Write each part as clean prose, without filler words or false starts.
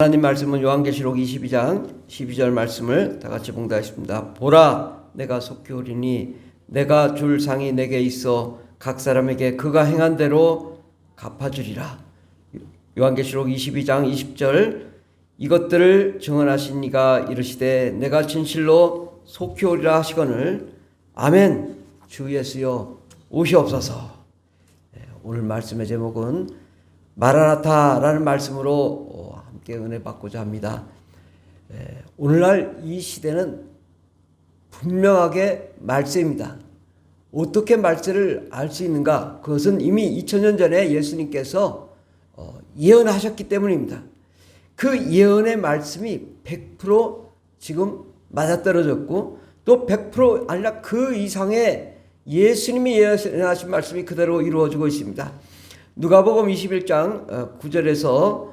하나님 말씀은 요한계시록 22장 12절 말씀을 다 같이 봉독하겠습니다. 보라, 내가 속히 오리니 내가 줄 상이 내게 있어 각 사람에게 그가 행한 대로 갚아주리라. 요한계시록 22장 20절 이것들을 증언하신 이가 이르시되 내가 진실로 속히 오리라 하시거늘 아멘. 주 예수여 오시옵소서. 오늘 말씀의 제목은 마라나타라는 말씀으로 함께 은혜 받고자 합니다. 오늘날 이 시대는 분명하게 말세입니다. 어떻게 말세를 알 수 있는가? 그것은 이미 2000년 전에 예수님께서 예언하셨기 때문입니다. 그 예언의 말씀이 100% 지금 맞아떨어졌고 또 100% 아니라 그 이상의 예수님이 예언하신 말씀이 그대로 이루어지고 있습니다. 누가복음 21장 9절에서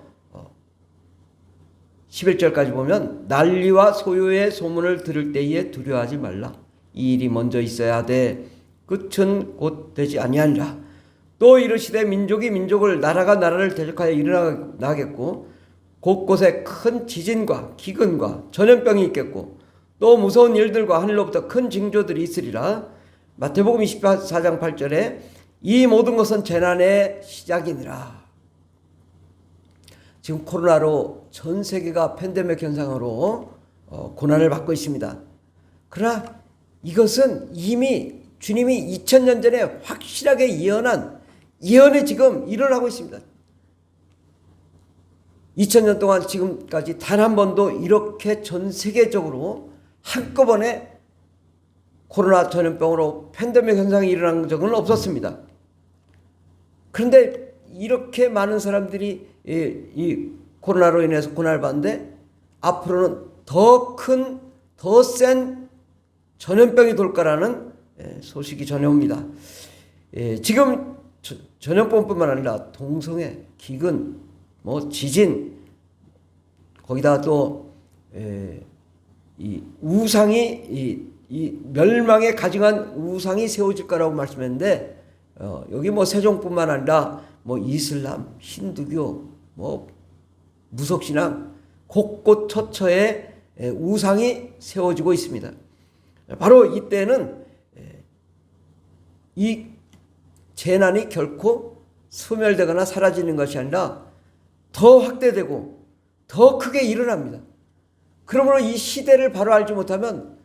11절까지 보면 난리와 소요의 소문을 들을 때에 두려워하지 말라. 이 일이 먼저 있어야 돼. 끝은 곧 되지 아니하리라. 또 이르시되 민족이 민족을 나라가 나라를 대적하여 일어나겠고 곳곳에 큰 지진과 기근과 전염병이 있겠고 또 무서운 일들과 하늘로부터 큰 징조들이 있으리라. 마태복음 24장 8절에 이 모든 것은 재난의 시작이니라. 지금 코로나로 전 세계가 팬데믹 현상으로 고난을 받고 있습니다. 그러나 이것은 이미 주님이 2000년 전에 확실하게 예언한 예언이 지금 일어나고 있습니다. 2000년 동안 지금까지 단 한 번도 이렇게 전 세계적으로 한꺼번에 코로나 전염병으로 팬데믹 현상이 일어난 적은 없었습니다. 그런데 이렇게 많은 사람들이 이 코로나로 인해서 고난을 받는데 앞으로는 더 큰, 더 센 전염병이 돌 거라는 소식이 전해옵니다. 지금 전염병뿐만 아니라 동성애, 기근, 지진, 거기다가 또 이 우상이 이 멸망에 가증한 우상이 세워질 거라고 말씀했는데 여기 세종뿐만 아니라 이슬람, 힌두교, 무속신앙 곳곳 처처에 우상이 세워지고 있습니다. 바로 이때는 이 재난이 결코 소멸되거나 사라지는 것이 아니라 더 확대되고 더 크게 일어납니다. 그러므로 이 시대를 바로 알지 못하면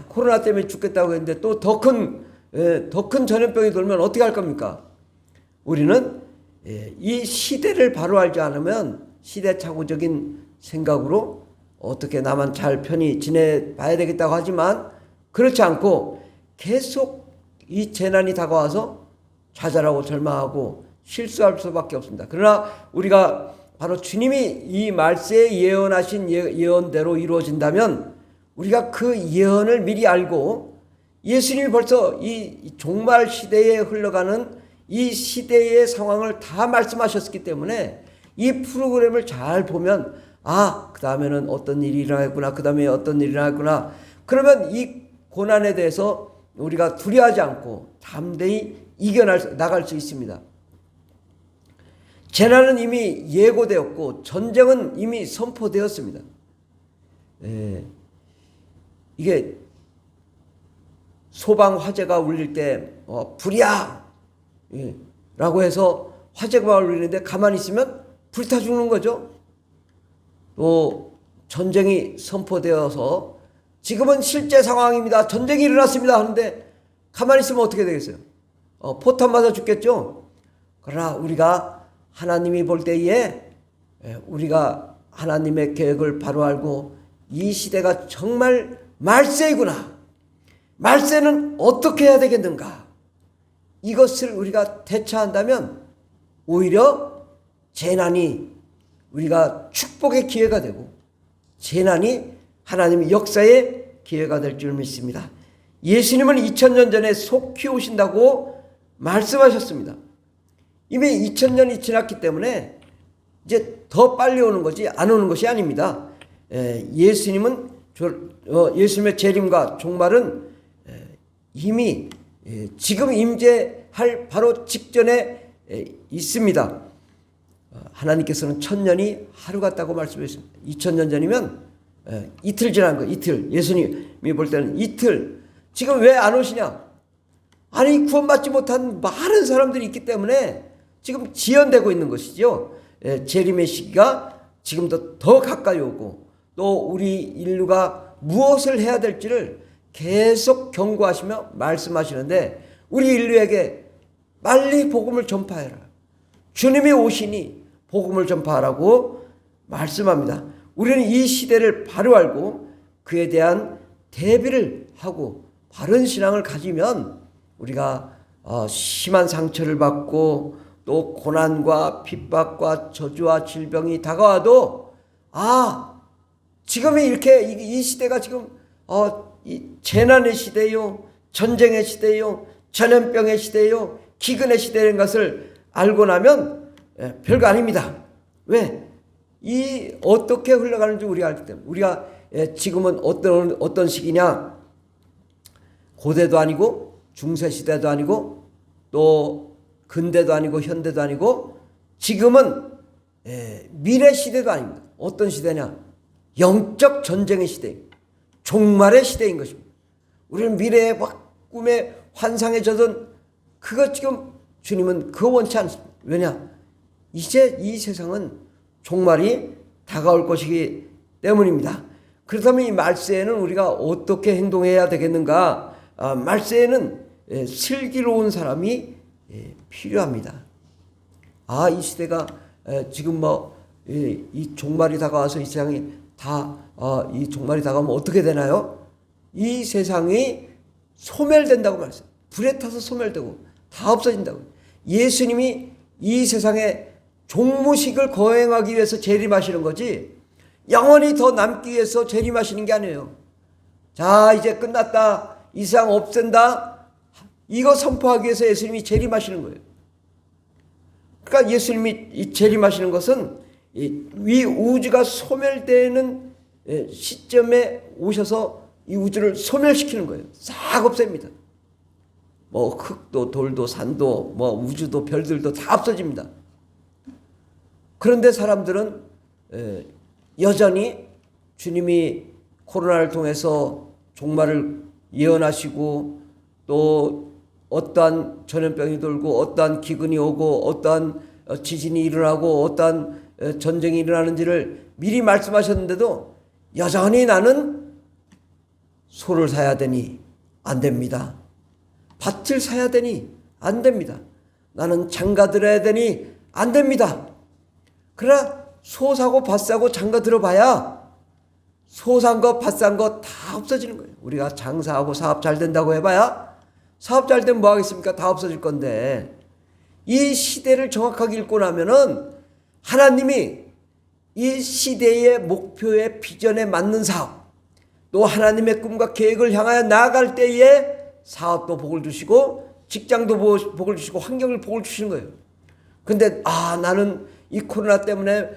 코로나 때문에 죽겠다고 했는데 또 더 큰 전염병이 돌면 어떻게 할 겁니까? 우리는 이 시대를 바로 알지 않으면 시대착오적인 생각으로 어떻게 나만 잘 편히 지내봐야 되겠다고 하지만 그렇지 않고 계속 이 재난이 다가와서 좌절하고 절망하고 실수할 수밖에 없습니다. 그러나 우리가 바로 주님이 이 말세에 예언하신 예언대로 이루어진다면 우리가 그 예언을 미리 알고 예수님이 벌써 이 종말 시대에 흘러가는 이 시대의 상황을 다 말씀하셨기 때문에 이 프로그램을 잘 보면 그 다음에는 어떤 일이 일어나겠구나, 그 다음에 어떤 일이 일어나겠구나. 그러면 이 고난에 대해서 우리가 두려워하지 않고 담대히 나갈 수 있습니다. 재난은 이미 예고되었고 전쟁은 이미 선포되었습니다. 이게 소방 화재가 울릴 때 불이야 라고 해서 화재가 울리는데 가만히 있으면 불타 죽는 거죠. 또 전쟁이 선포되어서 지금은 실제 상황입니다. 전쟁이 일어났습니다 하는데 가만히 있으면 어떻게 되겠어요? 포탄 맞아 죽겠죠. 그러나 우리가 하나님이 볼 때에 우리가 하나님의 계획을 바로 알고 이 시대가 정말 말세이구나. 말세는 어떻게 해야 되겠는가? 이것을 우리가 대처한다면 오히려 재난이 우리가 축복의 기회가 되고 재난이 하나님의 역사의 기회가 될 줄 믿습니다. 예수님은 2000년 전에 속히 오신다고 말씀하셨습니다. 이미 2000년이 지났기 때문에 이제 더 빨리 오는 것이 안 오는 것이 아닙니다. 예수님의 재림과 종말은 이미 지금 임재할 바로 직전에 있습니다. 하나님께서는 1000년이 하루 같다고 말씀하셨습니다. 2000년 전이면 이틀 지난 거, 이틀. 예수님이 볼 때는 이틀. 지금 왜 안 오시냐? 아니, 구원받지 못한 많은 사람들이 있기 때문에 지금 지연되고 있는 것이죠. 재림의 시기가 지금도 더 가까이 오고, 또 우리 인류가 무엇을 해야 될지를 계속 경고하시며 말씀하시는데, 우리 인류에게 빨리 복음을 전파해라. 주님이 오시니 복음을 전파하라고 말씀합니다. 우리는 이 시대를 바로 알고 그에 대한 대비를 하고 바른 신앙을 가지면 우리가 심한 상처를 받고 또 고난과 핍박과 저주와 질병이 다가와도 지금이 이렇게 이 시대가 지금 이 재난의 시대요, 전쟁의 시대요, 전염병의 시대요, 기근의 시대인 것을 알고 나면 별거 아닙니다. 왜? 이 어떻게 흘러가는지 우리가 알기 때문에. 우리가 지금은 어떤 시기냐? 고대도 아니고 중세 시대도 아니고 또 근대도 아니고 현대도 아니고 지금은 미래 시대도 아닙니다. 어떤 시대냐? 영적 전쟁의 시대, 종말의 시대인 것입니다. 우리는 미래의 막 꿈의 환상에 젖은 그것 지금 주님은 그거 원치 않습니다. 왜냐? 이제 이 세상은 종말이 다가올 것이기 때문입니다. 그렇다면 이 말세에는 우리가 어떻게 행동해야 되겠는가? 말세에는 슬기로운 사람이 필요합니다. 이 시대가 지금 이 종말이 다가와서 이 세상이 이 종말이 다가오면 어떻게 되나요? 이 세상이 소멸된다고 말했어요. 불에 타서 소멸되고 다 없어진다고. 예수님이 이 세상에 종무식을 거행하기 위해서 재림하시는 거지 영원히 더 남기 위해서 재림하시는 게 아니에요. 자, 이제 끝났다, 이 세상 없앤다, 이거 선포하기 위해서 예수님이 재림하시는 거예요. 그러니까 예수님이 재림하시는 것은 이 우주가 소멸되는 시점에 오셔서 이 우주를 소멸시키는 거예요. 싹 없앱니다. 흙도 돌도 산도 우주도 별들도 다 없어집니다. 그런데 사람들은 여전히 주님이 코로나를 통해서 종말을 예언하시고 또 어떠한 전염병이 돌고 어떠한 기근이 오고 어떠한 지진이 일어나고 어떠한 전쟁이 일어나는지를 미리 말씀하셨는데도 여전히 나는 소를 사야 되니 안 됩니다. 밭을 사야 되니 안 됩니다. 나는 장가 들어야 되니 안 됩니다. 그러나 소 사고 밭 사고 장가 들어봐야 소 산 거 밭 산 거 다 없어지는 거예요. 우리가 장사하고 사업 잘 된다고 해봐야 사업 잘 되면 뭐 하겠습니까? 다 없어질 건데, 이 시대를 정확하게 읽고 나면은 하나님이 이 시대의 목표의 비전에 맞는 사업, 또 하나님의 꿈과 계획을 향하여 나아갈 때에 사업도 복을 주시고 직장도 복을 주시고 환경을 복을 주시는 거예요. 근데 나는 이 코로나 때문에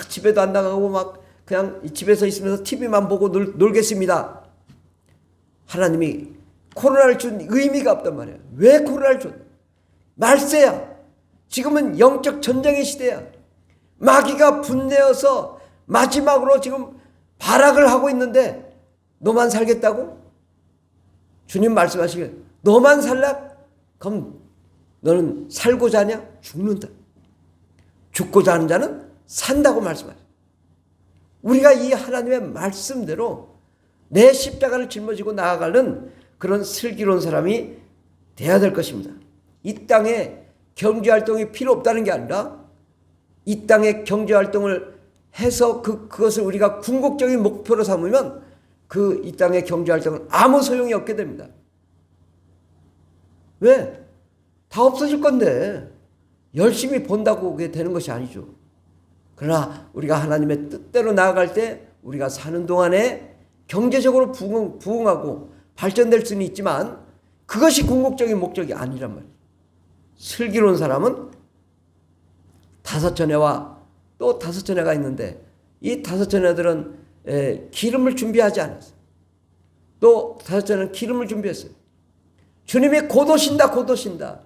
집에도 안 나가고 막 그냥 집에서 있으면서 TV만 보고 놀겠습니다. 하나님이 코로나를 준 의미가 없단 말이에요. 왜 코로나를 줬냐? 말세야. 지금은 영적 전쟁의 시대야. 마귀가 분내어서 마지막으로 지금 발악을 하고 있는데 너만 살겠다고? 주님 말씀하시길, 너만 살라? 그럼 너는 살고자 하냐? 죽는다. 죽고자 하는 자는 산다고 말씀하세요. 우리가 이 하나님의 말씀대로 내 십자가를 짊어지고 나아가는 그런 슬기로운 사람이 돼야 될 것입니다. 이 땅에 경제활동이 필요 없다는 게 아니라 이 땅에 경제활동을 해서 그것을 우리가 궁극적인 목표로 삼으면 이 땅의 경제활동은 아무 소용이 없게 됩니다. 왜? 다 없어질 건데 열심히 본다고 그게 되는 것이 아니죠. 그러나 우리가 하나님의 뜻대로 나아갈 때 우리가 사는 동안에 경제적으로 부흥하고 발전될 수는 있지만 그것이 궁극적인 목적이 아니란 말이에요. 슬기로운 사람은 5처녀와 또 5처녀가 있는데 이 5처녀들은 기름을 준비하지 않았어요. 또 5처녀는 기름을 준비했어요. 주님이 곧 오신다, 곧 오신다.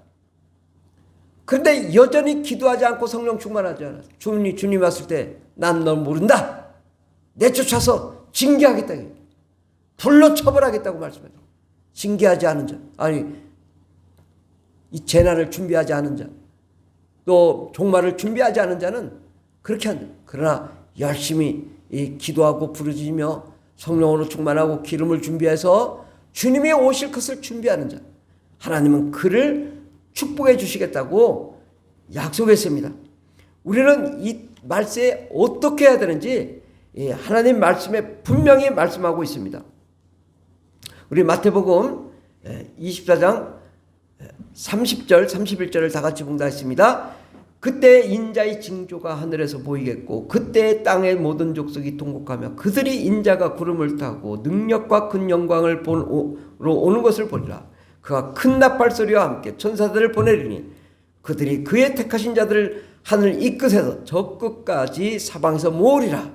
그런데 여전히 기도하지 않고 성령 충만하지 않아. 주님 왔을 때 난 널 모른다. 내쫓아서 징계하겠다. 불로 처벌하겠다고 말씀해요. 징계하지 않은 자, 아니 이 재난을 준비하지 않은 자, 또 종말을 준비하지 않은 자는 그렇게 한다. 그러나 열심히 기도하고 부르짖으며 성령으로 충만하고 기름을 준비해서 주님이 오실 것을 준비하는 자, 하나님은 그를 축복해 주시겠다고 약속했습니다. 우리는 이 말세에 어떻게 해야 되는지 하나님 말씀에 분명히 말씀하고 있습니다. 우리 마태복음 24장 30절 31절을 다 같이 본다 했습니다. 그때 인자의 징조가 하늘에서 보이겠고 그때 땅의 모든 족속이 통곡하며 그들이 인자가 구름을 타고 능력과 큰 영광을 보러 오는 것을 보리라. 그가 큰 나팔 소리와 함께 천사들을 보내리니 그들이 그의 택하신 자들을 하늘 이 끝에서 저 끝까지 사방에서 모으리라.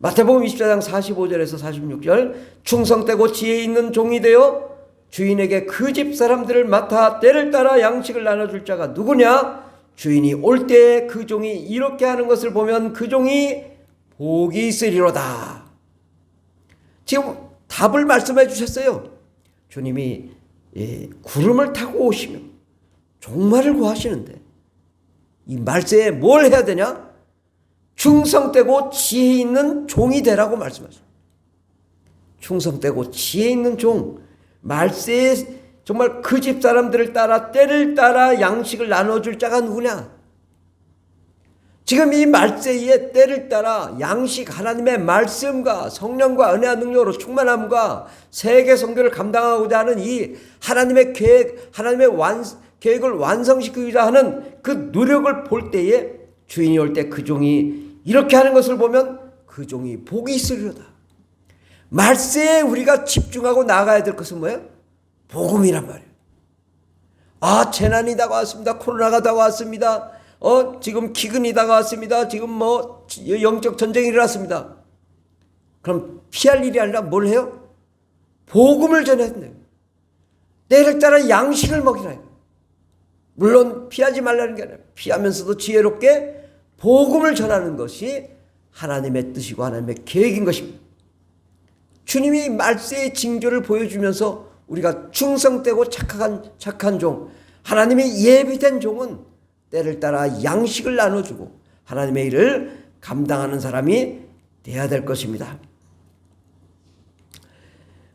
마태복음 24장 45절에서 46절 충성되고 지혜 있는 종이 되어 주인에게 그 집 사람들을 맡아 때를 따라 양식을 나눠줄 자가 누구냐? 주인이 올 때 그 종이 이렇게 하는 것을 보면 그 종이 복이 있으리로다. 지금 답을 말씀해 주셨어요. 주님이 구름을 타고 오시며 종말을 구하시는데 이 말세에 뭘 해야 되냐? 충성되고 지혜 있는 종이 되라고 말씀하십니다. 충성되고 지혜 있는 종, 말세에 정말 그 집 사람들을 따라 때를 따라 양식을 나눠줄 자가 누구냐? 지금 이 말세에 때를 따라 양식, 하나님의 말씀과 성령과 은혜와 능력으로 충만함과 세계 선교를 감당하고자 하는 이 하나님의 계획, 하나님의 계획을 완성시키고자 하는 그 노력을 볼 때에 주인이 올 때 그 종이 이렇게 하는 것을 보면 그 종이 복이 있으리로다. 말세에 우리가 집중하고 나가야 될 것은 뭐예요? 복음이란 말이에요. 아, 재난이 다가왔습니다. 코로나가 다가왔습니다. 지금 기근이 다가왔습니다. 지금 영적 전쟁이 일어났습니다. 그럼 피할 일이 아니라 뭘 해요? 복음을 전해야 된다. 때를 따라 양식을 먹이라. 물론 피하지 말라는 게 아니라 피하면서도 지혜롭게 복음을 전하는 것이 하나님의 뜻이고 하나님의 계획인 것입니다. 주님이 말세의 징조를 보여주면서 우리가 충성되고 착한 종, 하나님의 예비된 종은 때를 따라 양식을 나눠주고 하나님의 일을 감당하는 사람이 되어야 될 것입니다.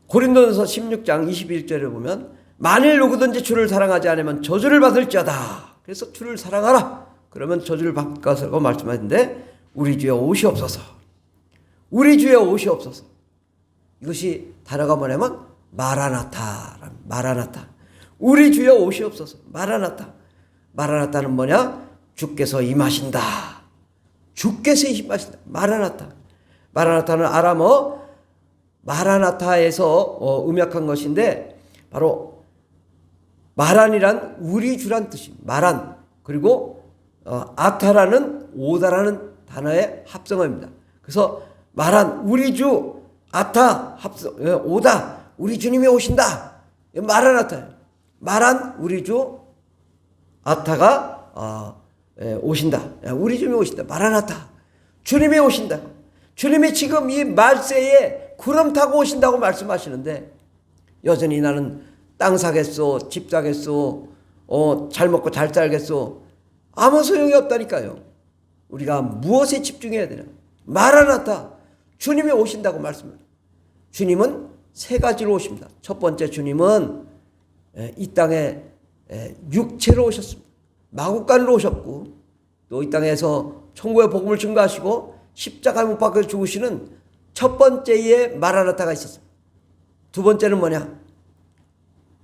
고린도전서 16장 21절에 보면 만일 누구든지 주를 사랑하지 않으면 저주를 받을지어다. 그래서 주를 사랑하라. 그러면 저주를 받을 것이라고 말씀하는데 우리 주여 오시옵소서. 우리 주여 오시옵소서. 이것이 단어가 뭐냐면 마라나타. 마라나타. 우리 주여 오시옵소서. 마라나타. 마라나타는 뭐냐? 주께서 임하신다. 주께서 임하신다. 마라나타. 마라나타는 아람어 마라나타에서 음역한 것인데 바로 마란이란 우리 주란 뜻입니다. 마란. 그리고 아타라는 오다라는 단어의 합성어입니다. 그래서 마란 우리 주 아타 합성 오다 우리 주님이 오신다. 마라나타. 마란 우리 주 아타가 오신다. 우리 주님이 오신다. 마라나타. 주님이 오신다. 주님이 지금 이 말세에 구름 타고 오신다고 말씀하시는데 여전히 나는 땅 사겠소, 집 사겠소, 잘 먹고 잘 살겠소. 아무 소용이 없다니까요. 우리가 무엇에 집중해야 되나? 마라나타. 주님이 오신다고 말씀합니다. 주님은 세 가지로 오십니다. 첫 번째, 주님은 이 땅에 육체로 오셨습니다. 마구간으로 오셨고 또 이 땅에서 천국의 복음을 증거하시고 십자가에 못 박혀 죽으시는 첫 번째의 마라나타가 있었습니다. 두 번째는 뭐냐?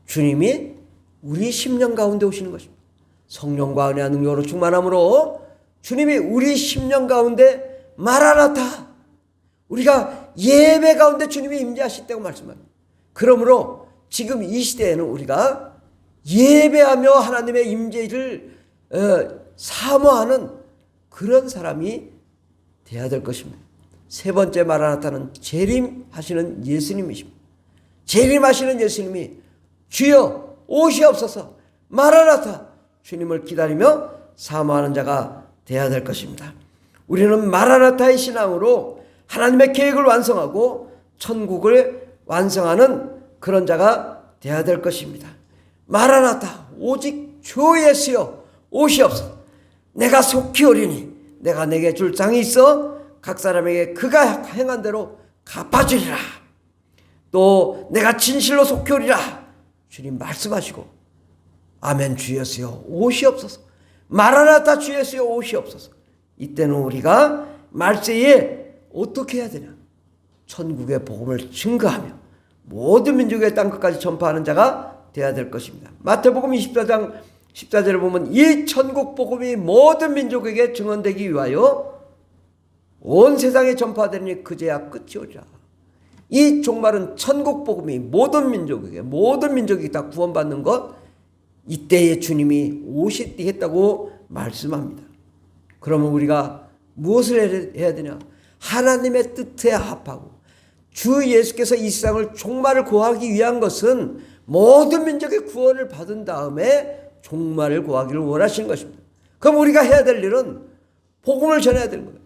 주님이 우리 심령 가운데 오시는 것입니다. 성령과 은혜와 능력으로 충만함으로 주님이 우리 심령 가운데 마라나타. 우리가 예배 가운데 주님이 임재하시다고 말씀합니다. 그러므로 지금 이 시대에는 우리가 예배하며 하나님의 임재를 사모하는 그런 사람이 되어야 될 것입니다. 세 번째 마라나타는 재림하시는 예수님이십니다. 재림하시는 예수님이 주여 오시옵소서. 마라나타. 주님을 기다리며 사모하는 자가 되어야 될 것입니다. 우리는 마라나타의 신앙으로 하나님의 계획을 완성하고 천국을 완성하는 그런 자가 되어야 될 것입니다. 마라나타, 오직 주 예수여 오시옵소서. 내가 속히 오리니 내가 내게 줄 장이 있어 각 사람에게 그가 행한 대로 갚아주리라. 또 내가 진실로 속히 오리라. 주님 말씀하시고 아멘. 주 예수여 오시옵소서. 마라나타 주 예수여 오시옵소서. 이때는 우리가 말세에 어떻게 해야 되냐? 천국의 복음을 증거하며 모든 민족의 땅끝까지 전파하는 자가 되어야 될 것입니다. 마태복음 24장 14절을 보면 이 천국 복음이 모든 민족에게 증언되기 위하여 온 세상에 전파되니 그제야 끝이 오리라. 이 종말은 천국 복음이 모든 민족이 다 구원받는 것, 이때에 주님이 오실 때 했다고 말씀합니다. 그러면 우리가 무엇을 해야 되냐? 하나님의 뜻에 합하고 주 예수께서 이 세상을 종말을 구하기 위한 것은 모든 민족의 구원을 받은 다음에 종말을 구하기를 원하시는 것입니다. 그럼 우리가 해야 될 일은 복음을 전해야 되는 거예요.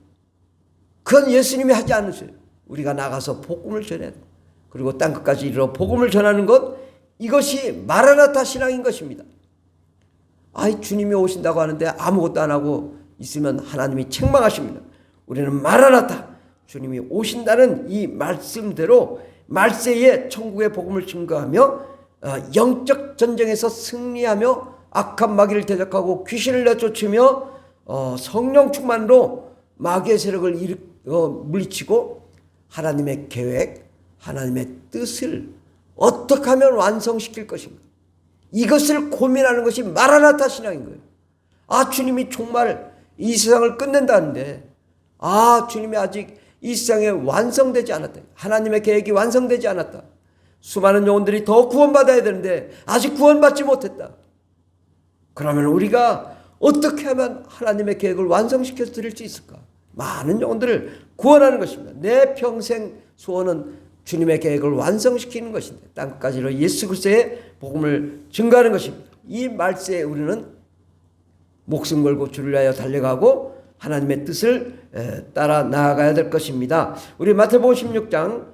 그건 예수님이 하지 않으세요. 우리가 나가서 복음을 전해야 돼요. 그리고 땅끝까지 이르러 복음을 전하는 것, 이것이 마라나타 신앙인 것입니다. 아이, 주님이 오신다고 하는데 아무것도 안 하고 있으면 하나님이 책망하십니다. 우리는 마라나타, 주님이 오신다는 이 말씀대로 말세에 천국의 복음을 증거하며 영적 전쟁에서 승리하며 악한 마귀를 대적하고 귀신을 내쫓으며 성령 충만으로 마귀의 세력을 물리치고 하나님의 계획, 하나님의 뜻을 어떻게 하면 완성시킬 것인가, 이것을 고민하는 것이 마라나타 신앙인 거예요. 아, 주님이 정말 이 세상을 끝낸다는데, 아, 주님이 아직 이 세상에 완성되지 않았다. 하나님의 계획이 완성되지 않았다. 수많은 영혼들이 더 구원받아야 되는데 아직 구원받지 못했다. 그러면 우리가 어떻게 하면 하나님의 계획을 완성시켜 드릴 수 있을까? 많은 영혼들을 구원하는 것입니다. 내 평생 소원은 주님의 계획을 완성시키는 것인데 땅끝까지로 예수 그리스도의 복음을 증거하는 것입니다. 이 말세에 우리는 목숨 걸고 주를 위하여 달려가고 하나님의 뜻을 따라 나아가야 될 것입니다. 우리 마태복음 16장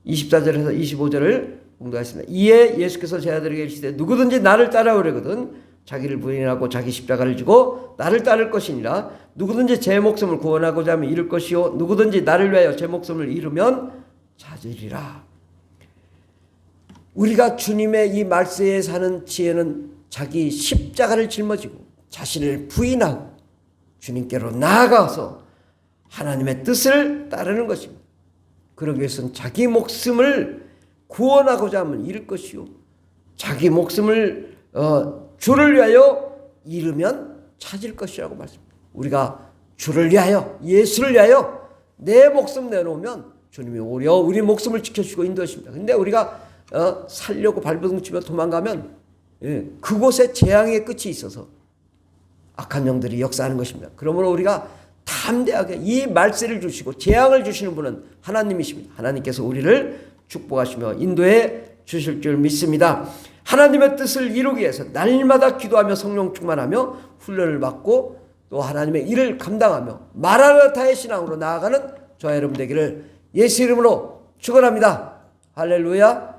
24절에서 25절을 공부하겠습니다. 이에 예수께서 제자들에게 이르시되 누구든지 나를 따라오려거든 자기를 부인하고 자기 십자가를 지고 나를 따를 것이니라. 누구든지 제 목숨을 구원하고자 하면 잃을 것이요 누구든지 나를 위하여 제 목숨을 잃으면 찾으리라. 우리가 주님의 이 말세에 사는 지혜는 자기 십자가를 짊어지고 자신을 부인하고 주님께로 나아가서 하나님의 뜻을 따르는 것입니다. 그러기 위해서는 자기 목숨을 구원하고자 하면 잃을 것이요 자기 목숨을 주를 위하여 잃으면 찾을 것이라고 말씀합니다. 우리가 주를 위하여, 예수를 위하여 내 목숨 내놓으면 주님이 오려 우리 목숨을 지켜주시고 인도하십니다. 근데 우리가 살려고 발버둥치며 도망가면 그곳에 재앙의 끝이 있어서 악한 영들이 역사하는 것입니다. 그러므로 우리가 담대하게 이 말세를 주시고 재앙을 주시는 분은 하나님이십니다. 하나님께서 우리를 축복하시며 인도해 주실 줄 믿습니다. 하나님의 뜻을 이루기 위해서 날마다 기도하며 성령 충만하며 훈련을 받고 또 하나님의 일을 감당하며 마라나타의 신앙으로 나아가는 저와 여러분 되기를 예수 이름으로 축원합니다. 할렐루야.